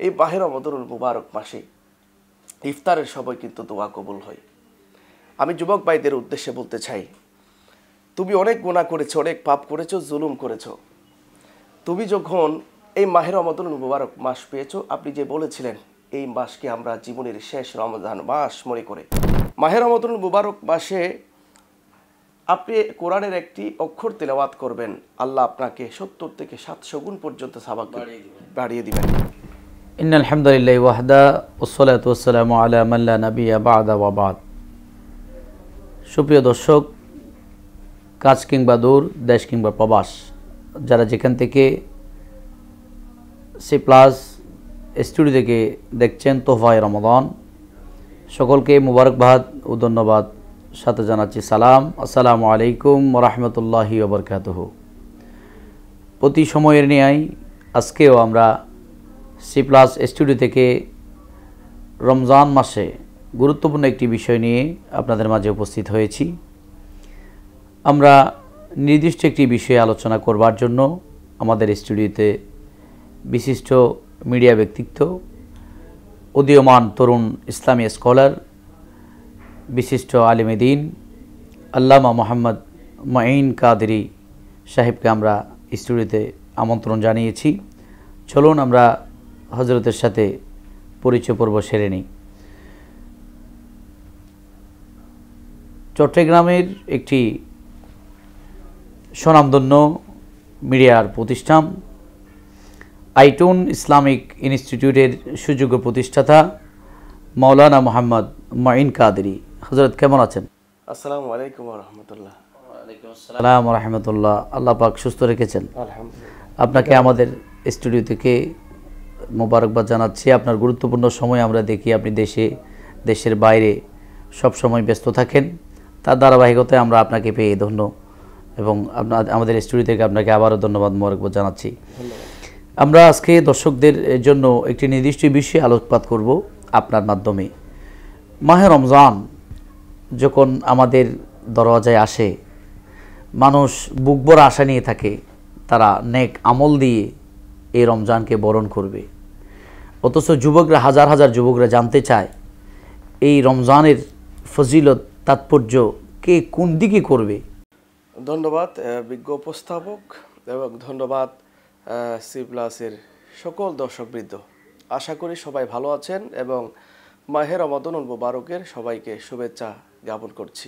এই মাহে রমাদানুল মুবারক মাসে ইফতারের সময় কিন্তু দোয়া কবুল হয়। আমি যুবক ভাইদের উদ্দেশ্যে বলতে চাই, তুমি অনেক গুনাহ করেছো, অনেক পাপ করেছো, জুলুম করেছো। তুমি যখন এই মাহে রমাদানুল মুবারক মাস পেয়েছো, আপনি যে বলেছিলেন এই মাসকে আমরা জীবনের শেষ রমজান মাস মনে করে, মাহে রমাদানুল মুবারক মাসে আপনি কোরআনের একটি অক্ষর তেলাওয়াত করবেন, আল্লাহ আপনাকে 70 থেকে 700 গুণ পর্যন্ত সওয়াব বাড়িয়ে দিবেন। ইন্নাল হামদুলিল্লাহি ওয়াহদা ওয়াসসালাতু ওয়াসসালামু আলা মান লা নাবিয়্যা বা'দা ওয়া বা'দ। সুপ্রিয় দর্শক, কাছ কিংবা দূর, দেশ কিংবা প্রবাস, যারা যেখান থেকে সি প্লাস স্টুডিও থেকে দেখছেন তোহফায়ে রমাদান, সকলকে মুবারকবাদ ও ধন্যবাদ, সাথে জানাচ্ছি সালাম। আসসালামু আলাইকুম ওয়া রাহমাতুল্লাহি ওয়া বারাকাতুহু। প্রতি সময়ের ন্যায় আজকেও আমরা সি প্লাস স্টুডিও থেকে রমজান মাসে গুরুত্বপূর্ণ একটি বিষয় নিয়ে আপনাদের মাঝে উপস্থিত হয়েছি। আমরা নির্দিষ্ট একটি বিষয়ে আলোচনা করবার জন্য আমাদের স্টুডিওতে বিশিষ্ট মিডিয়া ব্যক্তিত্ব, উদীয়মান তরুণ ইসলামী স্কলার, বিশিষ্ট আলেমে দ্বীন আল্লামা মোহাম্মদ মঈন কাদেরী সাহেবকে আমরা স্টুডিওতে আমন্ত্রণ জানিয়েছি। চলুন আমরা হজরতের সাথে পরিচয় পর্ব সেরে নিই। চট্টগ্রামের একটি স্বনামধন্য মিডিয়ার প্রতিষ্ঠান আইটুন ইসলামিক ইনস্টিটিউটের সুযোগ্য প্রতিষ্ঠাতা মাওলানা মোহাম্মদ মঈন কাদেরী। হযরত কেমন আছেন? আসসালামু আলাইকুম ওয়া রাহমাতুল্লাহ। ওয়ালাইকুম আসসালাম ওয়া রাহমাতুল্লাহ। আল্লাহ পাক সুস্থ রেখেছেন। আলহামদুলিল্লাহ। আপনাকে আমাদের স্টুডিও থেকে মোবারকবাদ জানাচ্ছি। আপনার গুরুত্বপূর্ণ সময় আমরা দেখি আপনি দেশের বাইরে সব সময় ব্যস্ত থাকেন। তার ধারাবাহিকতায় আমরা আপনাকে পেয়ে ধন্য এবং আমাদের স্টুডিও থেকে আপনাকে আবারও ধন্যবাদ, মোবারকবাদ জানাচ্ছি। আমরা আজকে দর্শকদের জন্য একটি নির্দিষ্ট বিষয়ে আলোকপাত করব আপনার মাধ্যমে। মাহে রমজান যখন আমাদের দরওয়াজায় আসে, মানুষ বুকভরা আশা নিয়ে থাকে, তারা নেক আমল দিয়ে এই রমজানকে বরণ করবে। অথচ যুবকরা, হাজার হাজার যুবকরা জানতে চায় এই রমজানের ফজিলত, তাৎপর্য কে কোন দিকে করবে। ধন্যবাদ বিজ্ঞ উপস্থাপক এবং ধন্যবাদ সি প্লাসের সকল দর্শকবৃন্দ। আশা করি সবাই ভালো আছেন এবং মাহে রমাদানুল মুবারকের সবাইকে শুভেচ্ছা জ্ঞাপন করছি।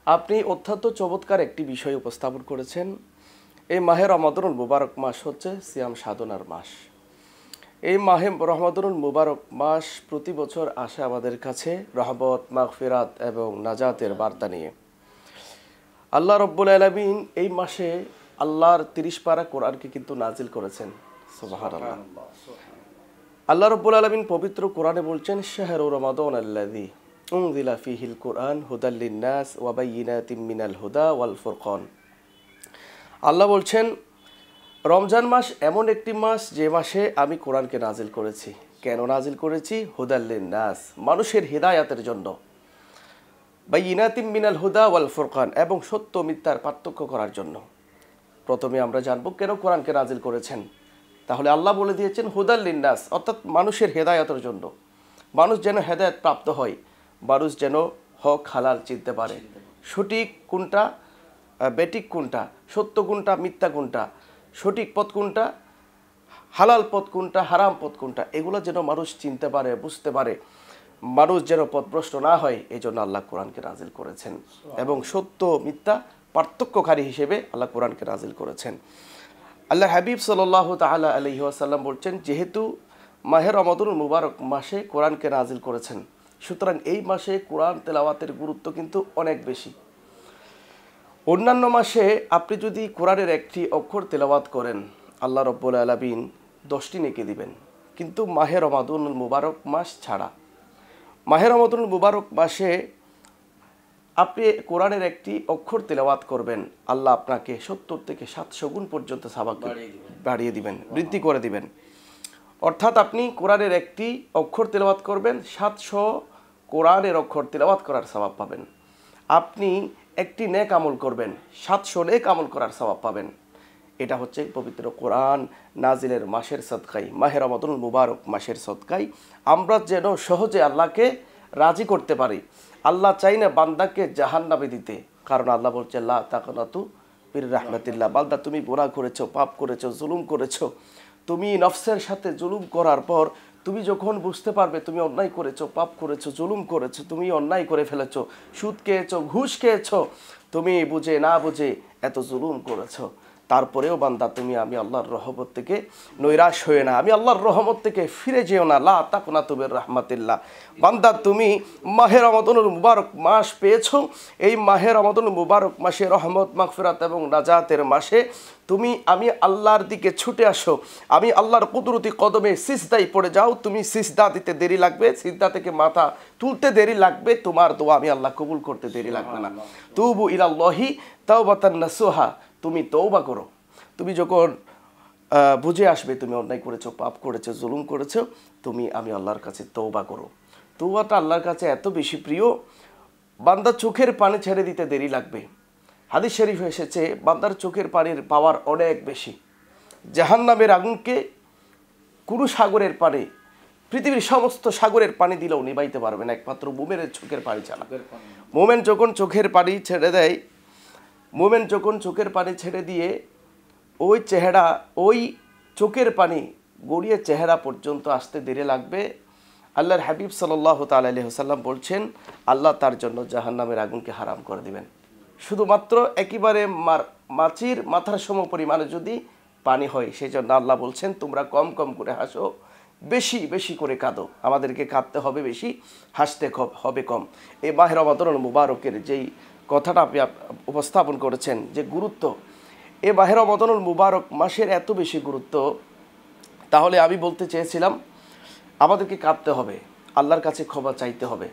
আপনি অত্যন্ত চমৎকার একটি বিষয় উপস্থাপন করেছেন। এই মাহে রমাদানুল মুবারক মাস হচ্ছে সিয়াম সাধনার মাস। এই মাহে রমাদানুল মুবারক মাস প্রতি বছর আসে আমাদের কাছে রহমত, মাগফিরাত এবং নাজাতের বার্তা নিয়ে। আল্লাহ রব্বুল আলামিন এই মাসে আল্লাহর 30 পারা কোরআনকে কিন্তু নাজিল করেছেন। সুবহানাল্লাহ। আল্লাহ রব্বুল আলামিন পবিত্র কোরআনে বলছেন, শাহরু রমাদানাল্লাযী উনজিলা ফীহিল কুরআন হুদাল লিন-নাস ওয়া বায়্যিনাতিম মিনাল হুদা ওয়াল ফুরকান। আল্লাহ বলছেন, রমজান মাস এমন একটি মাস যে মাসে আমি কোরআনকে নাজিল করেছি। কেন নাজিল করেছি? হুদাল লিন-নাস, মানুষের হিদায়াতের জন্য, বায়্যিনাতিম মিনাল হুদা ওয়াল ফুরকান, এবং সত্য মিথ্যার পার্থক্য করার জন্য। প্রথমে আমরা জানবো কেন কোরআনকে নাজিল করেছেন। তাহলে আল্লাহ বলে দিয়েছেন হুদাল লিন-নাস, অর্থাৎ মানুষের হেদায়াতের জন্য। মানুষ যেন হেদায়েত প্রাপ্ত হয়, মানুষ যেন হক হালাল চিনতে পারে, সঠিক কোনটা, বেঠিক কোনটা, সত্য কোনটা, মিথ্যা কোনটা, সঠিক পথ কোনটা, হালাল পথ কোনটা, হারাম পথ কোনটা, এগুলো যেন মানুষ চিনতে পারে, বুঝতে পারে, মানুষ যেন পথভ্রষ্ট না হয়, এই জন্য আল্লাহ কোরআনকে নাজিল করেছেন। এবং সত্য মিথ্যা পার্থক্যকারী হিসেবে আল্লাহ কোরআনকে নাজিল করেছেন। আল্লাহ হাবিব সাল্লাল্লাহু তাআলা আলাইহি ওয়াসাল্লাম বলছেন, যেহেতু মাহে রমাদানুল মুবারক মাসে কোরআনকে নাজিল করেছেন, সুতরাং এই মাসে কোরআন তেলাওয়াতের গুরুত্ব কিন্তু অনেক বেশি। অন্যান্য মাসে আপনি যদি কোরআনের একটি অক্ষর তেলাওয়াত করেন, আল্লাহ রব্বুল আলামিন 10টি নেকি দিবেন। কিন্তু মাহে রমাদানুল মুবারক মাস ছাড়া, মাহে রমাদানুল মুবারক মাসে আপনি কোরআনের একটি অক্ষর তেলাওয়াত করবেন, আল্লাহ আপনাকে 70 থেকে 700 গুণ পর্যন্ত সওয়াব বাড়িয়ে দিবেন, বৃদ্ধি করে দিবেন। অর্থাৎ আপনি কোরআনের একটি অক্ষর তেলাওয়াত করবেন, 700 কোরআনের অক্ষর তেলাওয়াত করার সওয়াব পাবেন। আপনি একটি নেক আমল করবেন, 700 নেক আমল করার সওয়াব পাবেন। এটা হচ্ছে পবিত্র কোরআন নাজিলের মাসের সদকাই, মাহে রমাদানুল মুবারক মাসের সদকাই আমরা যেন সহজে আল্লাহকে রাজি করতে পারি। আল্লাহ চাই না বান্দাকে জাহান্নামে দিতে, কারণ আল্লাহ বলছে লা তাকনাতু মির রাহমাতিল্লাহ। বান্দা তুমি গুনাহ করেছো, পাপ করেছো, জুলুম করেছো, তুমি নফসের সাথে জুলুম করার পর তুমি যখন বুঝতে পারবে তুমি অন্যায় করেছো, পাপ করেছো, জুলুম করেছো, তুমি অন্যায় করে ফেলেছো, সুদ খেয়েছো, ঘুষ খেয়েছো, তুমি বুঝে না বুঝে এত জুলুম করেছো, তারপরেও বান্দা তুমি আমি আল্লাহর রহমত থেকে নৈরাশ হয়ে না, আমি আল্লাহর রহমত থেকে ফিরে যেও না, লা তাকনাতু মির রাহমাতিল্লাহ। বান্দা তুমি মাহে রমাদানুল মুবারক মাস পেয়েছো, এই মাহে রমাদানুল মুবারক মাসে রহমত, মাগফিরাত এবং নাজাতের মাসে তুমি আমি আল্লাহর দিকে ছুটে আসো, আমি আল্লাহর কুদরতি কদমে সিজদায় পড়ে যাও। তুমি সিজদা দিতে দেরি লাগবে, সিজদা থেকে মাথা তুলতে দেরি লাগবে, তোমার দোয়া আমি আল্লাহ কবুল করতে দেরি লাগবে না। তুবু ইলাল্লাহি তাওবাতান নাসুহা, তুমি তওবা করো। তুমি যখন বুঝে আসবে তুমি অন্যায় করেছো, পাপ করেছো, জুলুম করেছো, তুমি আমি আল্লাহর কাছে তওবা করো। তওবাটা আল্লাহর কাছে এত বেশি প্রিয়, বান্দা চোখের পানি ছেড়ে দিতে দেরি লাগবে। হাদিস শরীফে এসেছে বান্দার চোখের পানির পাওয়ার অনেক বেশি। জাহান্নামের আগুনকে কোনো সাগরের পানি, পৃথিবীর সমস্ত সাগরের পানি দিলেও নিবাইতে পারবে না, একমাত্র মুমিনের চোখের পানি ছাড়া। মুমিন যখন চোখের পানি ছেড়ে দেয়, মুমিন যখন চোখের পানি ছেড়ে দিয়ে ওই চেহারা, ওই চোখের পানি গড়িয়ে চেহারা পর্যন্ত আসতে দেরি লাগবে। আল্লাহর হাবিব সাল্লাল্লাহু তাআলা আলাইহি ওয়াসাল্লাম বলছেন আল্লাহ তার জন্য জাহান্নামের আগুনকে হারাম করে দিবেন। শুধুমাত্র একেবারে মাছির মাথার সম পরিমাণে যদি পানি হয়, সেই জন্য আল্লাহ বলছেন তোমরা কম কম করে হাসো, বেশি বেশি করে কাঁদো। আমাদেরকে কাঁদতে হবে বেশি, হাসতে হবে কম। এই মাহে রমাদানুল মুবারকের যেই কথাটা আপনি উপস্থাপন করেছেন, যে গুরুত্ব এই মাহে রমাদানুল মুবারক মাসের এত বেশি গুরুত্ব, তাহলে আমি বলতে চেয়েছিলাম আমাদেরকে কাঁদতে হবে, আল্লাহর কাছে ক্ষমা চাইতে হবে।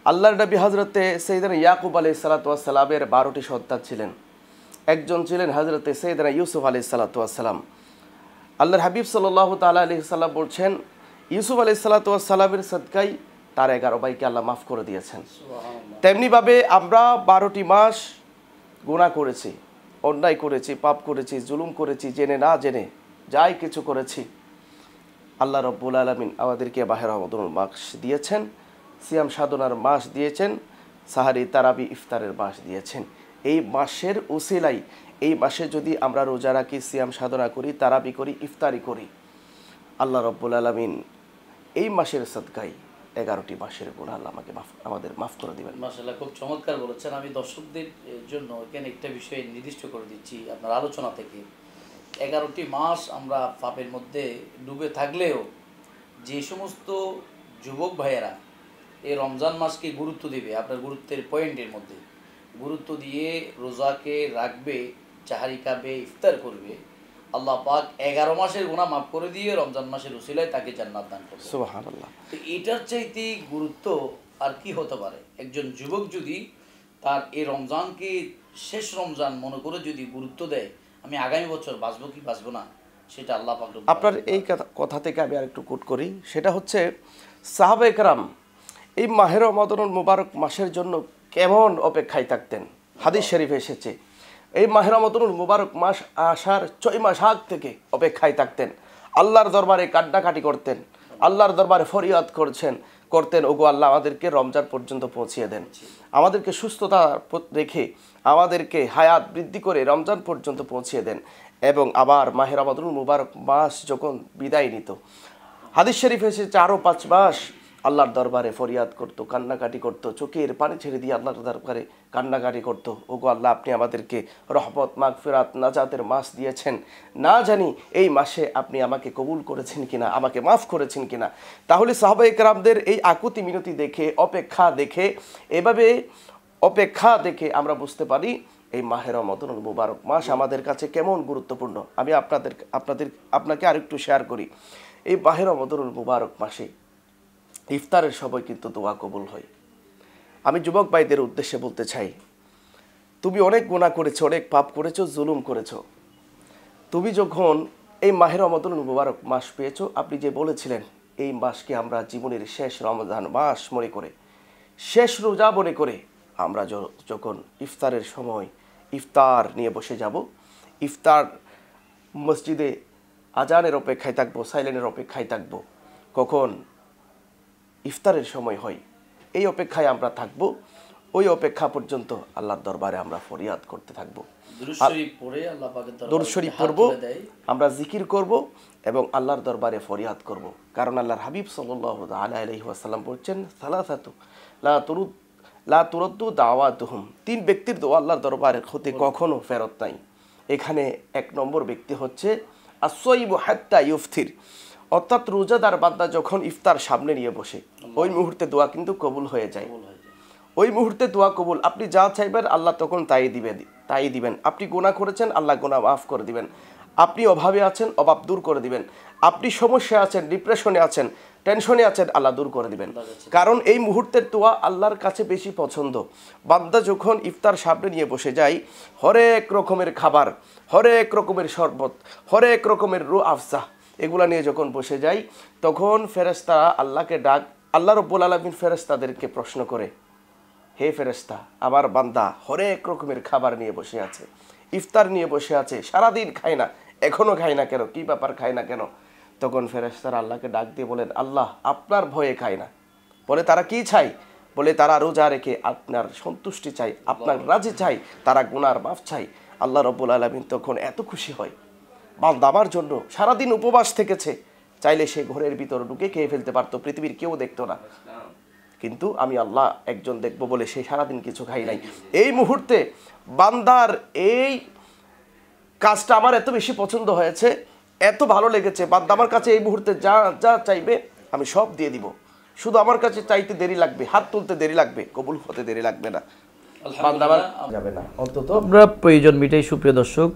আল্লাহর নবী হযরতে সাইয়েদনা ইয়াকুব আলাইহিস সালাতু ওয়াস সালামের 12টি সন্তান ছিলেন, একজন ছিলেন হযরতে সাইয়েদনা ইউসুফ আলাইহিস সালাতু ওয়াস সালাম। আল্লাহর হাবিব সাল্লাল্লাহু তাআলা আলাইহি সাল্লাম বলছেন ইউসুফ আলাইহিস সালাতু ওয়াস সালামের সদকায় তার 11 ভাইকে আল্লাহ মাফ করে দিয়েছেন। তেমনিভাবে আমরা 12টি মাস গুনাহ করেছি, অন্যায় করেছি, পাপ করেছি, জুলুম করেছি, জেনে না জেনে যাই কিছু করেছি, আল্লাহ রাব্বুল আলামিন আমাদেরকে মাহে রমাদানুল মাস দিয়েছেন, সিয়াম সাধনার মাস দিয়েছেন, সাহারি তারাবি ইফতারের মাস দিয়েছেন। এই মাসের উসিলাই, এই মাসে যদি আমরা রোজা রাখি, সিয়াম সাধনা করি, তারাবি করি, ইফতারি করি, আল্লাহ রাব্বুল আলামিন এই মাসের সদকায় 11টি মাসের গুনাহ আল্লাহ আমাদের মাফ করে দিবেন। মাশাআল্লাহ, খুব চমৎকার বলেছেন। আমি দর্শকদের জন্য এখানে একটা বিষয় নির্দিষ্ট করে দিচ্ছি আপনার আলোচনা থেকে। 11টি মাস আমরা পাপের মধ্যে ডুবে থাকলেও যে সমস্ত যুবক ভাইয়েরা এই রমজান মাসকে গুরুত্ব দেবে, আপনার গুরুত্বের পয়েন্টের মধ্যে গুরুত্ব দিয়ে রোজাকে রাখবে, চাহারি খাবে, ইফতার করবে, আল্লাহ পাক 11 মাসের গুনাহ মাফ করে দিয়ে রমজান মাসের উসিলায় তাকে জান্নাত দান করবে। সুবহানাল্লাহ। তো এটার চাইতে গুরুত্ব আর কি হতে পারে? একজন যুবক যদি তার এই রমজানকে শেষ রমজান মনে করে যদি গুরুত্ব দেয়, আমি আগামী বছর বাঁচবো কি বাঁচবো না, সেটা আল্লাহ পাক। আপনার এই কথা থেকে আমি আরেকটু কোট করি, সেটা হচ্ছে সাহাবায়ে কেরাম এই মাহে রমাদানুল মুবারক মাসের জন্য কেমন অপেক্ষায় থাকতেন। হাদিস শরীফে এসেছে এই মাহে রমাদানুল মুবারক মাস আসার 6 মাস আগ থেকে অপেক্ষায় থাকতেন, আল্লাহর দরবারে কান্নাকাটি করতেন, আল্লাহর দরবারে ফরিয়াদ করতেন, ওগো আল্লাহ আমাদেরকে রমজান পর্যন্ত পৌঁছিয়ে দেন, আমাদেরকে সুস্থতা রেখে আমাদেরকে হায়াত বৃদ্ধি করে রমজান পর্যন্ত পৌঁছিয়ে দেন। এবং আবার মাহে রমাদানুল মুবারক মাস যখন বিদায় নিত, হাদিস শরীফে এসেছে আরও 5 মাস আল্লাহর দরবারে ফরিয়াদ করতো, কান্নাকাটি করতো, চোখের পানি ছেড়ে দিয়ে আল্লাহর দরবারে কান্নাকাটি করতো, ওগো আল্লাহ আপনি আমাদেরকে রহমত, মাগফিরাত, নাজাতের মাস দিয়েছেন, না জানি এই মাসে আপনি আমাকে কবুল করেছেন কিনা, আমাকে মাফ করেছেন কিনা। তাহলে সাহাবায়ে কেরামদের এই আকুতি মিনতি দেখে, অপেক্ষা দেখে, এভাবে অপেক্ষা দেখে আমরা বুঝতে পারি এই মাহে রমাদানুল মুবারক মাস আমাদের কাছে কেমন গুরুত্বপূর্ণ। আমি আপনাকে আরেকটু শেয়ার করি। এই মাহে রমাদানুল মুবারক মাসে ইফতারের সময় কিন্তু দোয়া কবুল হয়। আমি যুবক ভাইদের উদ্দেশ্যে বলতে চাই, তুমি অনেক গুনাহ করেছো, অনেক পাপ করেছো, জুলুম করেছো, তুমি যখন এই মাহে রমাদানুল মুবারক মাস পেয়েছো, আপনি যে বলেছিলেন এই মাসকে আমরা জীবনের শেষ রমজান মাস মনে করে, শেষ রোজা মনে করে আমরা যখন ইফতারের সময় ইফতার নিয়ে বসে যাব, ইফতার মসজিদে আজানের অপেক্ষায় থাকবো, সাইলেনের অপেক্ষায় থাকবো, কখন ইফতারের সময় হয় এই অপেক্ষায় আমরা থাকবো। ওই অপেক্ষা পর্যন্ত আল্লাহর দরবারে আমরা ফরিয়াদ করতে থাকবো, দুরূদ শরীফ পড়ব, আমরা জিকির করব এবং আল্লাহর দরবারে ফরিয়াদ করব। কারণ আল্লাহর হাবিব সাল্লাল্লাহু আলাইহি ওয়াসাল্লাম বলছেন, সালাসাতু লা তুরদ্দু দাওয়াতুহুম, 3 ব্যক্তির দোয়া আল্লাহর দরবারে হতে কখনো ফেরত নাই। এখানে 1 নম্বর ব্যক্তি হচ্ছে আসসাইবু হাত্তা ইফতির, অর্থাৎ রোজাদার বান্দা যখন ইফতার সামনে নিয়ে বসে ওই মুহূর্তে দোয়া কিন্তু কবুল হয়ে যায়। ওই মুহূর্তে দোয়া কবুল, আপনি যা চাইবেন আল্লাহ তখন তাই দিবেন। আপনি গুনাহ করেছেন, আল্লাহ গুনাহ মাফ করে দিবেন। আপনি অভাবে আছেন, অভাব দূর করে দিবেন। আপনি সমস্যায় আছেন, ডিপ্রেশনে আছেন, টেনশনে আছেন, আল্লাহ দূর করে দিবেন। কারণ এই মুহূর্তের দোয়া আল্লাহর কাছে বেশি পছন্দ। বান্দা যখন ইফতার সামনে নিয়ে বসে যায়, হরেক রকমের খাবার, হরেক রকমের শরবত, হরেক রকমের রু আফসা এগুলা নিয়ে যখন বসে যায়, তখন ফেরেশতা আল্লাহকে আল্লাহ রাব্বুল আলামিন ফেরেশতাদেরকে প্রশ্ন করে, হে ফেরেশতা, আমার বান্দা হরেক রকমের খাবার নিয়ে বসে আছে, ইফতার নিয়ে বসে আছে, সারাদিন খায় না, এখনো খায় না কেন, কি ব্যাপার খায় না কেন? তখন ফেরেশতারা আল্লাহকে ডাক দিয়ে বলেন, আল্লাহ আপনার ভয়ে খায় না। বলে তারা কি চাই? বলে তারা রোজা রেখে আপনার সন্তুষ্টি চাই, আপনার রাজি চাই, তারা গুনার মাফ চাই। আল্লাহ রাব্বুল আলামিন তখন এত খুশি হয়, বান্দা আমার জন্য সারাদিন উপবাস থেকেছে, চাইলে সে ঘরের ভিতর ঢুকে খেয়ে ফেলতে পারতো, পৃথিবীর কেউ দেখতো না, কিন্তু আমি আল্লাহ একজন দেখবো বলে সে সারাদিন কিছু খাই নাই। এই মুহূর্তে বান্দার এই কাজটা আমার এত বেশি পছন্দ হয়েছে, এত ভালো লেগেছে, বান্দা আমার কাছে এই মুহূর্তে যা যা চাইবে আমি সব দিয়ে দিব। শুধু আমার কাছে চাইতে দেরি লাগবে, হাত তুলতে দেরি লাগবে, কবুল হতে দেরি লাগবে না, বান্দা আমার যাবে না। অন্তত আমরা প্রয়োজন মিটাই। সুপ্রিয় দর্শক,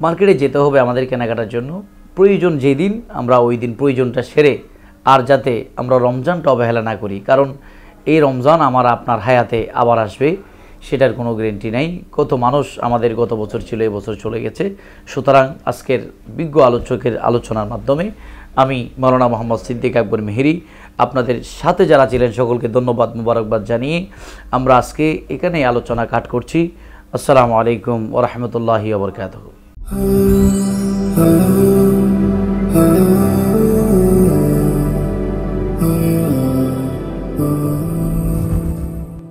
মার্কেটে যেতে হবে আমাদের কেনাকাটার জন্য, প্রয়োজন যেদিন আমরা ওই দিন প্রয়োজনটা সেরে আর যাতে আমরা রমজানটা অবহেলা না করি, কারণ এই রমজান আমার আপনার হায়াতে আবার আসবে, সেটার কোনো গ্যারান্টি নেই। কত মানুষ আমাদের গত বছর ছিল, এই বছর চলে গেছে। সুতরাং আজকের বিজ্ঞ আলোচকের আলোচনার মাধ্যমে আমি মাওলানা মোহাম্মদ সিদ্দিক আকবর মেহেরি আপনাদের সাথে যারা ছিলেন সকলকে ধন্যবাদ, মুবারকবাদ জানিয়ে আমরা আজকে এখানেই আলোচনা কাট করছি। আসসালামু আলাইকুম ওয়া রাহমাতুল্লাহি ওয়া বারাকাতুহু।